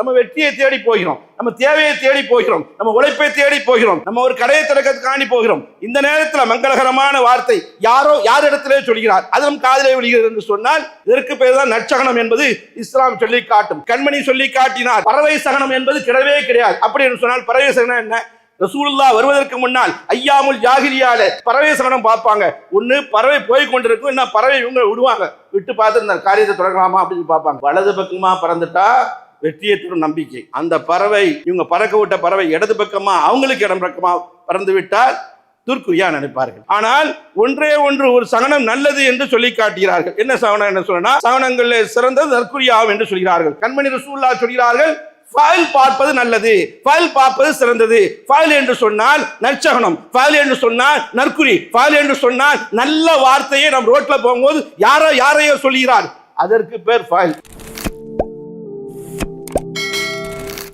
நம்ம வெற்றியை தேடி போகிறோம், நம்ம தேவையை தேடி போகிறோம், நம்ம உழைப்பை தேடி போகிறோம், நம்ம ஒரு கடையை திறக்கிறதுக்காண்டி போகிறோம். இந்த நேரத்தில் மங்களகரமான வார்த்தை யார் இடத்திலே சொல்கிறார், அது நம் காதிலே விழுகிறது என்று சொன்னால் இதற்கு பேர் தான் நற்சகனம் என்பது இஸ்லாம் சொல்லி காட்டும். கண்மணி சொல்லி காட்டினார். பறவை சகனம் என்பது கிடையவே கிடையாது. அப்படி என்று சொன்னால் பறவை சகனம் என்ன? ரசூலுல்லாஹ் வருவதற்கு முன்னால் ஐயாமுல் ஜாஹிலியால பறவை சகனம் பார்ப்பாங்க. ஒண்ணு பறவை போய் கொண்டிருக்கும், என்ன பறவை இவங்க விடுவாங்க, விட்டு பார்த்து இந்த காரியத்தை தொடங்கலாமா அப்படின்னு பார்ப்பாங்க. வலது பக்கமா பறந்துட்டா வெற்றியை தரும் நம்பிக்கை. அந்த பறவை இவங்க பறக்க விட்ட பறவை இடது பக்கமா அவங்களுக்கு இடம் பக்கமா பறந்து விட்டால் துர்க்குரியா நினைப்பார்கள். ஆனால் ஒன்றே ஒன்று ஒரு சகனம் நல்லது என்று சொல்லி காட்டுகிறார்கள். என்ன சகனம் என்ன சொன்னா, சகனங்கள் சிறந்தது நற்குரியாகும் என்று சொல்கிறார்கள். கண்மணி ரசூலுல்லாஹ் சொல்கிறார்கள், ஃபைல் பார்ப்பது நல்லது, ஃபைல் பார்ப்பது சிறந்தது. ஃபைல் என்று சொன்னால் நற்சகனம், ஃபைல் என்று சொன்னால் நற்குறி, ஃபைல் என்று சொன்னால் நல்ல வார்த்தையை நம் ரோட்ல போகும்போது யாரையோ சொல்கிறார், அதற்கு பேர் ஃபைல்.